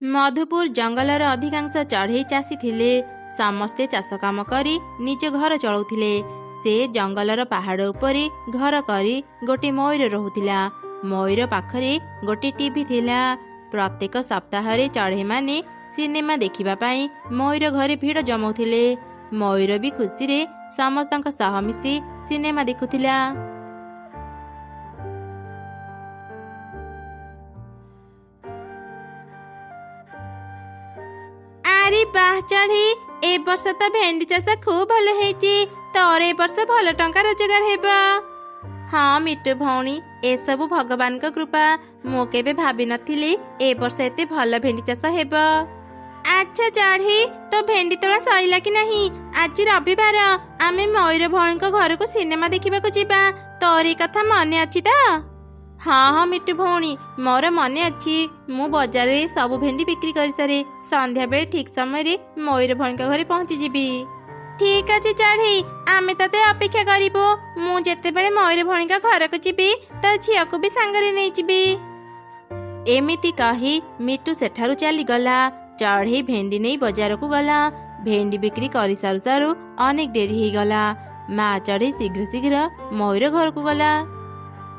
Madhupur jungler अधिकांश चढ़ई चाषी थिले। समस्ते चाष काम करी निज घर चलाउथिले। से जंगलर पहाड़ उपरे घर करी गोटे मयूर रहुथिला। मयूर पाखरे गोटे टीवी थिला। प्रत्येक सप्ताह चढ़ई माने सिनेमा देखिबा पाई मयूर घरे भीड़ जमाउथिले। मयूर भी खुशी रे समस्तक सह मिसी सिनेमा देखुथिला। अरे बाह चढ़ी, ए वर्ष तो भेंडी चाष खूब भल हेची। तोर ए वर्ष भल टंका रोजगार हेबा। हाँ मिट्टू भौणी, ए सबु भगवान का कृपा। मु केबे भाबी नथिली ए वर्ष एते भल भेंडी चाष हेबा। अच्छा चढ़ी, तो भेंडी तोड़ा सरिला कि नहीं? आज रविवार आमे मयूर भौणी को घर को सिनेमा देखिबा को जिबा। तोर ए कथा मने अछि ता? हाँ हाँ मिट्टू भौणी, मोर मने अच्छी। मु बाजार रे सब भेंडी बिक्री कर सारे। संध्या बेले ठीक समय रे मयूर भौणी का घरे पहुंची जीबी। ठीक अछि चढ़ी, आमे तते अपेक्षा करिबो। मु जेते बेले मयूर भौणी का घर को जीबी त झिया को भी संगरे नै जीबी। एमिति कही मिट्टू सेठारु चली गला। चढ़ी भेंडी नहीं बाजार को गला। भेंडी बिक्री करी सारु सारु अनेक डेरी ही गला। माँ चढ़ी शीघ्र शीघ्र मयूर घर को गला।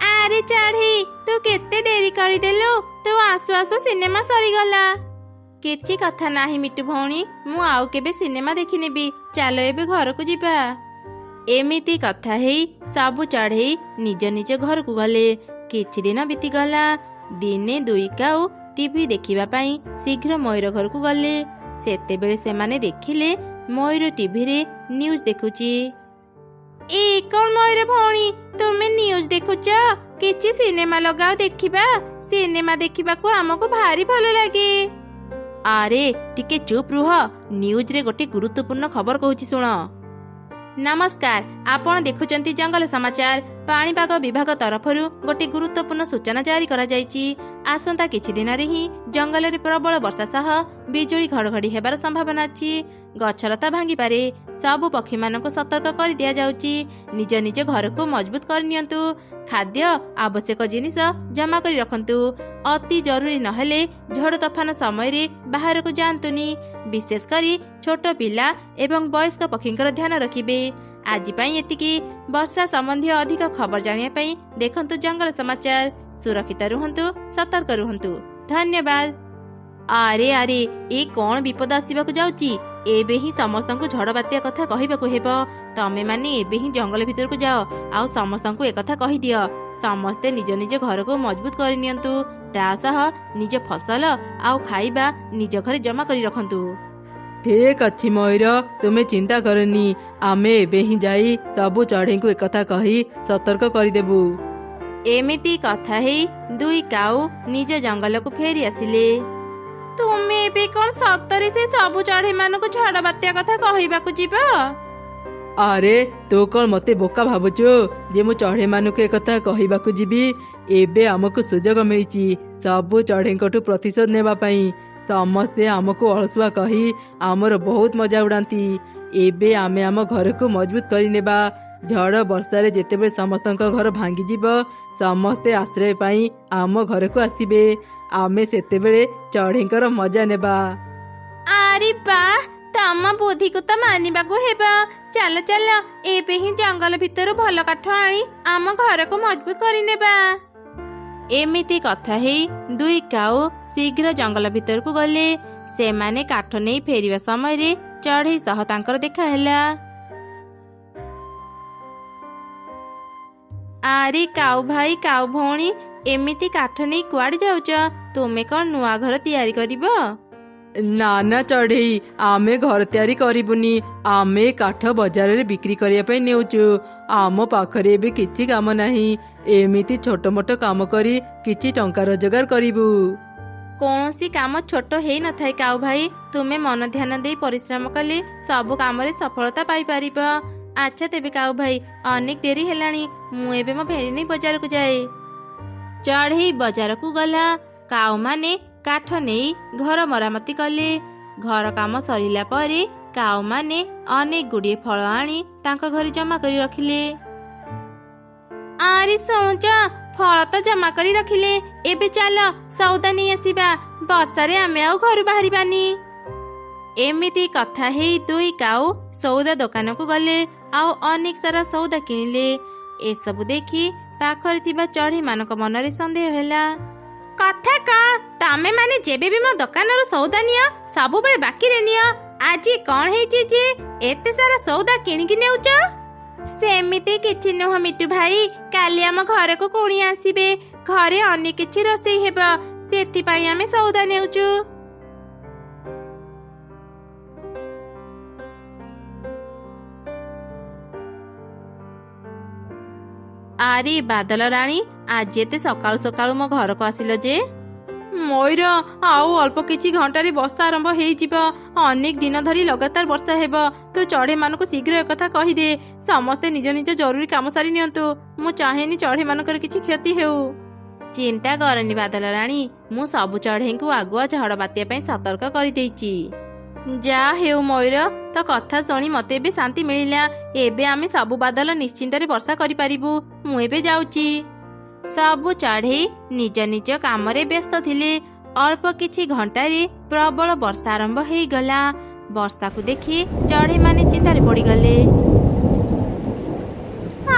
अरे चढ़ी, तू केते डेरी करी देलु? तू आसु आसु सिनेमा सरी गला। किछि कथा नाही मिट्टू भौणी, मु आउ केबे सिनेमा देखि नेबी। चलो एबे घर को जिबा। एमिति कथा हेई सबु चढ़ई निज निज घर को गले। किछि दिन बीती गला। दिने दुई काउ टीवी देखिबा पाई शीघ्र मयूर घर को गले। सेते बेले सेमाने देखिले मयूर टीवी रे न्यूज देखुची। ए कौन मयूर भौणी, तुमे न्यूज देखुच? किछि सिनेमा लगाओ देखिबा। सिनेमा देखिबा को हमको भारी भल लागे। अरे टिके चुप रुह, न्यूज रे गोटे गुरुत्वपूर्ण खबर कहूची सुन। नमस्कार, आपण देखुचंती जंगल समाचार। पाणीपाग विभाग तरफरु गोटे गुरुत्वपूर्ण सूचना जारी करा जायछि। आसंता किछि दिन रे ही जंगल रे प्रबल वर्षा सह बिजुली घड़घड़ी हेबार संभावना अछि। गछलता भांगी पारे। सबु पक्षी मानक सतर्क कर दिया जाउछि। निज निज घर को मजबूत कर नियंतु। खाद्य आवश्यक जिनिस जमा करी रखंतु। अति जरूरी नहेले झड़ तूफान समय रे बाहर को जांतुनी। विशेष करी छोट पिला एवं वयस्क पक्षींकर ध्यान रखिबे। आज पई एतिकी। वर्षा संबंधी अधिक खबर जानिया पई देखंतु जंगल समाचार। सुरक्षित रुहंतु, सतर्क रुहंतु। धन्यवाद। अरे अरे, ए कौन विपद आसीबा को जाउची? एबे ही समस्तंकु झड़ बात्या कथा कहिबाकु हेबो। तमे माने एबे ही जंगल भीतर को जाओ आउ समस्तंकु ए कथा कहि दियो। समस्ते निज निज घर को मजबूत कर नियंतु। ता सह निज फसल आउ खाइबा निज घरे जमा करी रखंतु। ठीक अच्छी मयूर, तुमे चिंता करनी। आमे एबे ही जाई सबु चढ़ई को एक कथा कही सतर्क कर देबु। एमिति कथा हेई दुई काऊ निज जंगल को फेरी आसिले। तुमे एबे कोन सतरे से सबु चढ़ई मानको झड़ बात्या कथा कहिबाकु जिबो? अरे तू कौन मते बोका भाबुचु जे मु चढ़ई मानको एक कथा कहिबाकु जिबी? एबे हमको सुजोग मिलिची सबु चढ़ईंकठु प्रतिशोध नेबा पई। समस्ते आमको अलसुआ कही आमर बहुत मजा उड़ाती। एबे आमे आम घर को मजबूत करी नेबा। झड़ वर्षा जेतेबेले समस्तक घर भांगी जीव, समस्ते आश्रय पाई आम घर को आसीबे। आमे सेतेबेले चढ़ईंकर मजा नेबा। अरे बाह, तम बुद्धि को तो मानिबा को हेबा। चल चल, एबे ही जंगल भीतर भल काठ आनी आम घर को मजबूत करी नेबा। एमिति कथा हेई दुई काऊ शीघ्र जंगल भीतर को गले। से माने काठ नहीं फेरिबा समय रे चढ़ई सह तांकर देखा हैला। अरे काऊ भाई काऊ भौणी, एमिति काठ नहीं कुआड़ जाउच? तुमे कौन नुआ घर तैयारी करिबो? ना ना चढ़ई, आमे घर तैयारी करिबुनी। आमे काठ बाजार रे बिक्री करिया पई नेउचु। आम पाखरे भी किछि काम नाही। एमिति छोट मोट काम करी किछि टंका रोजगार करिबु। कौनसी काम छोट हेई न थाए काऊ भाई। तुमे मन ध्यान दे परिश्रम कले सबु काम रे सफलता पाई परिबो। अच्छा तेबे काऊ भाई, अनेक डेरी हेलानी। मु एबे मो भेड़ी नहीं बाजार को जाए। चढ़ई बाजार को गला। काऊ माने काठ नहीं घर मरामती कले। घर काम सरिला परे काऊ माने अनेक गुड़िए फल आनी तांका घरे जमा करी रखिले। अरे सोच, ଫଳ ତ ଜମା କରି ରଖିଲେ, ଏବେ ଚାଲ ସଉଦା ନେଇ ଆସିବା, ବର୍ଷାରେ ଆମେ ଆଉ ଘରୁ ବାହାରିବାନି। ଏମିତି କଥା ହେଇ ଦୁଇ କାଉ ସଉଦା ଦୋକାନକୁ ଗଲେ ଆଉ ଅନେକ ସାରା ସଉଦା କିଣିଲେ। ଏସବୁ ଦେଖି ପାଖରେ ଥିବା ଚଢ଼େଇ ମାନଙ୍କ ମନରେ ସନ୍ଦେହ ହେଲା। କଥା କଣ, ତମେ ମାନେ ଯେବେ ବି ମୋ ଦୋକାନରୁ ସଉଦା ନିଅ ସବୁବେଳେ ବାକିରେ ନିଅ, ଆଜି କଣ ହେଇଛି ଯେ ଏତେ ସାରା ସଉଦା କିଣିକି ନେଉଛ? ସେମିତି କିଛି ନୁହଁ ମିଟୁ ଭାଇ, କାଲି ଆମ ଘରକୁ କୁଣିଆ ଆସିବେ, ଘରେ ଅନେକ କିଛି ରୋଷେଇ ହେବ, ସେଥିପାଇଁ ଆମେ ସଉଦା ନେଉଛୁ। ଆରେ ବାଦଲ ରାଣୀ, ଆଜି ଏତେ ସକାଳୁ ସକାଳୁ ମୋ ଘରକୁ ଆସିଲ ଯେ? ମୟୂର, ଆଉ ଅଳ୍ପ କିଛି ଘଣ୍ଟାରେ ବର୍ଷା ଆରମ୍ଭ ହେଇଯିବ, ଅନେକ ଦିନ ଧରି ଲଗାତାର ବର୍ଷା ହେବ। ତୁ ଚଢ଼େଇ ମାନଙ୍କୁ ଶୀଘ୍ର ଏକଥା କହିଦେ, ସମସ୍ତେ ନିଜ ନିଜ ଜରୁରୀ କାମ ସାରି ନିଅନ୍ତୁ, ମୁଁ ଚାହେଁନି ଚଢ଼େଇ ମାନଙ୍କର କିଛି କ୍ଷତି ହେଉ। ଚିନ୍ତା କରନି ବାଦଲ ରାଣୀ, ମୁଁ ସବୁ ଚଢ଼େଇଙ୍କୁ ଆଗୁଆ ଝଡ଼ ବାତ୍ୟା ପାଇଁ ସତର୍କ କରିଦେଇଛି। ଯା ହେଉ ମୟୂର, ତ କଥା ଶୁଣି ମତେ ଏବେ ଶାନ୍ତି ମିଳିଲା, ଏବେ ଆମେ ସବୁ ବାଦଲ ନିଶ୍ଚିନ୍ତରେ ବର୍ଷା କରିପାରିବୁ। ମୁଁ ଏବେ ଯାଉଛି। ସବୁ ଚଢ଼େଇ ନିଜ ନିଜ କାମରେ ବ୍ୟସ୍ତ ଥିଲେ। ଅଳ୍ପ କିଛି ଘଣ୍ଟାରେ ପ୍ରବଳ ବର୍ଷା ଆରମ୍ଭ ହେଇଗଲା। ବର୍ଷାକୁ ଦେଖି ଚଢ଼େଇ ମାନେ ଚିନ୍ତାରେ ପଡ଼ିଗଲେ।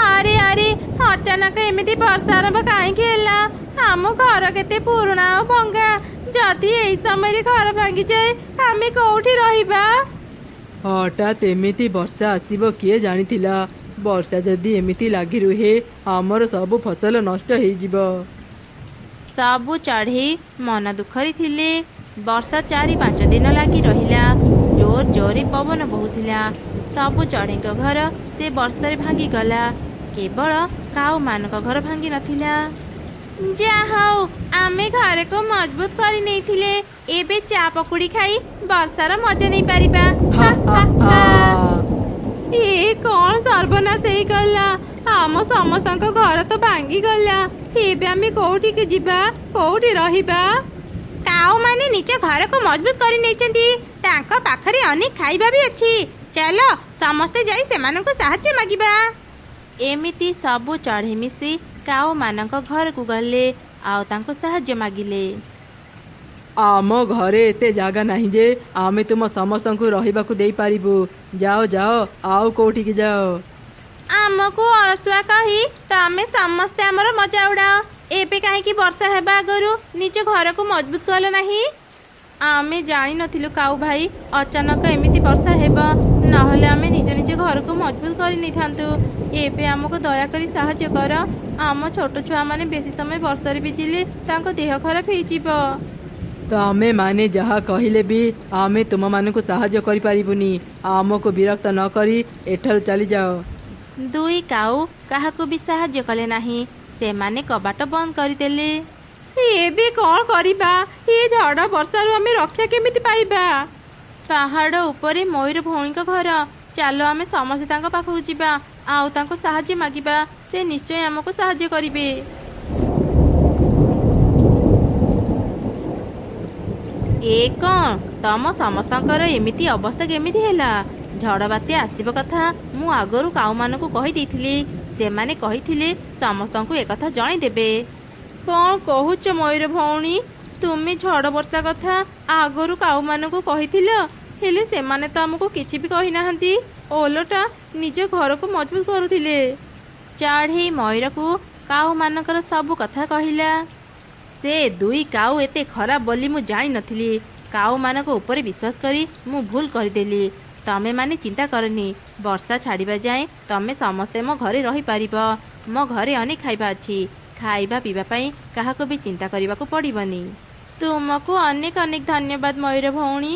ଆରେ ଆରେ, ଅଚାନକ ଏମିତି ବର୍ଷା ଆରମ୍ଭ କାହିଁକି ହେଲା? ଆମ ଘର କେତେ ପୁରୁଣା ଆଉ ଭଙ୍ଗା, ଯଦି ଏଇ ସମୟରେ ଘର ଭାଙ୍ଗିଯାଏ ଆମେ କୋଉଠି ରହିବା? ହଠାତ୍ ଏମିତି ବର୍ଷା ଆସିବ କିଏ ଜାଣିଥିଲା? ବର୍ଷା ଯଦି ଏମିତି ଲାଗି ରୁହେ ଆମର ସବୁ ଫସଲ ନଷ୍ଟ ହେଇଯିବ। ସବୁ ଚଢ଼େଇ ମନ ଦୁଃଖରେ ଥିଲେ। ବର୍ଷା 4-5 ଦିନ ଲାଗି ରହିଲା। ଜୋର ଜୋରେ ପବନ ବହୁଥିଲା। ସବୁ ଚଢ଼େଇଙ୍କ ଘର ସେ ବର୍ଷାରେ ଭାଙ୍ଗିଗଲା, କେବଳ କାଉ ମାନଙ୍କ ଘର ଭାଙ୍ଗି ନଥିଲା। ଯାହା ହଉ, ଆମେ ଘରକୁ ମଜବୁତ କରି ନେଇଥିଲେ, ଏବେ ଚା ପକୁଡ଼ି ଖାଇ ବର୍ଷାର ମଜା ନେଇପାରିବା। ହା ହା ହା। ଏ କଣ ସର୍ବନାଶ ହେଇଗଲା, ଆମ ସମସ୍ତଙ୍କ ଘର ତ ଭାଙ୍ଗିଗଲା, ଏବେ ଆମେ କୋଉଠିକି ଯିବା, କୋଉଠି ରହିବା? କାଉ ମାନେ ନିଜ ଘରକୁ ମଜବୁତ କରି ନେଇଛନ୍ତି, ତାଙ୍କ ପାଖରେ ଅନେକ ଖାଇବା ବି ଅଛି, ଚାଲ ସମସ୍ତେ ଯାଇ ସେମାନଙ୍କୁ ସାହାଯ୍ୟ ମାଗିବା। ଏମିତି ସବୁ ଚଢ଼େଇ ମିଶି କାଉ ମାନଙ୍କ ଘରକୁ ଗଲେ ଆଉ ତାଙ୍କୁ ସାହାଯ୍ୟ ମାଗିଲେ। ଆମ ଘରେ ଏତେ ଜାଗା ନାହିଁ ଯେ ଆମେ ତୁମ ସମସ୍ତଙ୍କୁ ରହିବାକୁ ଦେଇପାରିବୁ, ଯାଅ ଯାଅ ଆଉ କୋଉଠିକି ଯାଅ। ଆମକୁ ଅଳସୁଆ କହି ତମେ ସମସ୍ତେ ଆମର ମଜା ଉଡାଅ, ଏବେ କାହିଁକି ବର୍ଷା ହେବା ଆଗରୁ ନିଜ ଘରକୁ ମଜବୁତ କଲ ନାହିଁ? ଆମେ ଜାଣିନଥିଲୁ କାଉ ଭାଇ, ଅଚାନକ ଏମିତି ବର୍ଷା ହେବ, ନହେଲେ ଆମେ ନିଜ ନିଜ ଘରକୁ ମଜବୁତ କରି ନେଇଥାନ୍ତୁ। ଏବେ ଆମକୁ ଦୟାକରି ସାହାଯ୍ୟ କର, ଆମ ଛୋଟ ଛୁଆମାନେ ବେଶୀ ସମୟ ବର୍ଷାରେ ଭିଜିଲେ ତାଙ୍କ ଦେହ ଖରାପ ହେଇଯିବ। ତମେ ମାନେ ଯାହା କହିଲେ ବି ଆମେ ତୁମମାନଙ୍କୁ ସାହାଯ୍ୟ କରିପାରିବୁନି, ଆମକୁ ବିରକ୍ତ ନ କରି ଏଠାରୁ ଚାଲିଯାଅ। ଦୁଇ କାଉ କାହାକୁ ବି ସାହାଯ୍ୟ କଲେ ନାହିଁ, ସେମାନେ କବାଟ ବନ୍ଦ କରିଦେଲେ। ଏବେ କଣ କରିବା? ଏ ଝଡ଼ ବର୍ଷାରୁ ଆମେ ରକ୍ଷା କେମିତି ପାଇବା? ପାହାଡ଼ ଉପରେ ମୟୂର ଭଉଣୀଙ୍କ ଘର, ଚାଲ ଆମେ ସମସ୍ତେ ତାଙ୍କ ପାଖକୁ ଯିବା ଆଉ ତାଙ୍କୁ ସାହାଯ୍ୟ ମାଗିବା, ସେ ନିଶ୍ଚୟ ଆମକୁ ସାହାଯ୍ୟ କରିବେ। ଏ କଣ, ତମ ସମସ୍ତଙ୍କର ଏମିତି ଅବସ୍ଥା କେମିତି ହେଲା? ଝଡ଼ ବାତ୍ୟା ଆସିବ କଥା ମୁଁ ଆଗରୁ କାଉମାନଙ୍କୁ କହିଦେଇଥିଲି, ସେମାନେ କହିଥିଲେ ସମସ୍ତଙ୍କୁ ଏକଥା ଜଣେଇଦେବେ। କଣ କହୁଛ ମୟୂର ଭଉଣୀ, ତୁମେ ଝଡ଼ ବର୍ଷା କଥା ଆଗରୁ କାଉମାନଙ୍କୁ କହିଥିଲ, ହେଲେ ସେମାନେ ତ ଆମକୁ କିଛି ବି କହିନାହାନ୍ତି, ଓଲଟା ନିଜ ଘରକୁ ମଜବୁତ କରୁଥିଲେ। ଚଢ଼େଇ ମୟୂରକୁ କାଉମାନଙ୍କର ସବୁ କଥା କହିଲା। ସେ ଦୁଇ କାଉ ଏତେ ଖରାପ ବୋଲି ମୁଁ ଜାଣିନଥିଲି, କାଉମାନଙ୍କ ଉପରେ ବିଶ୍ୱାସ କରି ମୁଁ ଭୁଲ କରିଦେଲି। ତମେ ମାନେ ଚିନ୍ତା କରନି, ବର୍ଷା ଛାଡ଼ିବା ଯାଏଁ ତମେ ସମସ୍ତେ ମୋ ଘରେ ରହିପାରିବ। ମୋ ଘରେ ଅନେକ ଖାଇବା ଅଛି, ଖାଇବା ପିଇବା ପାଇଁ କାହାକୁ ବି ଚିନ୍ତା କରିବାକୁ ପଡ଼ିବନି। ତୁମକୁ ଅନେକ ଅନେକ ଧନ୍ୟବାଦ ମୟୂର ଭଉଣୀ।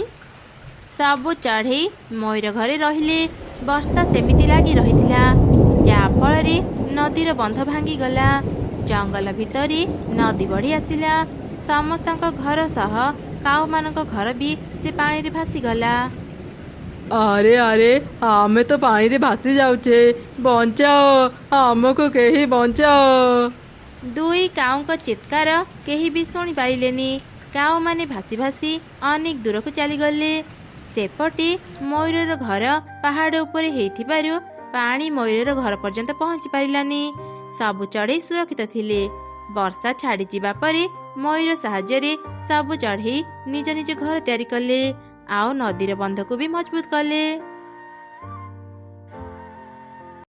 ସବୁ ଚଢ଼େଇ ମୟୂର ଘରେ ରହିଲେ। ବର୍ଷା ସେମିତି ଲାଗି ରହିଥିଲା, ଯାହାଫଳରେ ନଦୀର ବନ୍ଧ ଭାଙ୍ଗିଗଲା। ଜଙ୍ଗଲ ଭିତରେ ନଦୀ ବଢ଼ି ଆସିଲା, ସମସ୍ତଙ୍କ ଘର ସହ କାଉମାନଙ୍କ ଘର ବି ସେ ପାଣିରେ ଭାସିଗଲା। ଆରେ ଆରେ, ଆମେ ତ ପାଣିରେ ଭାସି ଯାଉଛେ, ବଞ୍ଚାଅ, ଆମକୁ କେହି ବଞ୍ଚାଅ। ଦୁଇ କାଉଙ୍କ ଚିତ୍କାର କେହି ବି ଶୁଣିପାରିଲେନି। କାଉମାନେ ଭାସି ଭାସି ଅନେକ ଦୂରକୁ ଚାଲିଗଲେ। ସେପଟେ ମୟୂରର ଘର ପାହାଡ଼ ଉପରେ ହେଇଥିବାରୁ ପାଣି ମୟୂରର ଘର ପର୍ଯ୍ୟନ୍ତ ପହଞ୍ଚି ପାରିଲାନି। ସବୁ ଚଢ଼େଇ ସୁରକ୍ଷିତ ଥିଲେ। ବର୍ଷା ଛାଡ଼ିଯିବା ପରେ ମୟୂର ସାହାଯ୍ୟରେ ସବୁ ଚଢ଼େଇ ନିଜ ନିଜ ଘର ତିଆରି କଲେ ଆଉ ନଦୀର ବନ୍ଧକୁ ବି ମଜବୁତ କଲେ।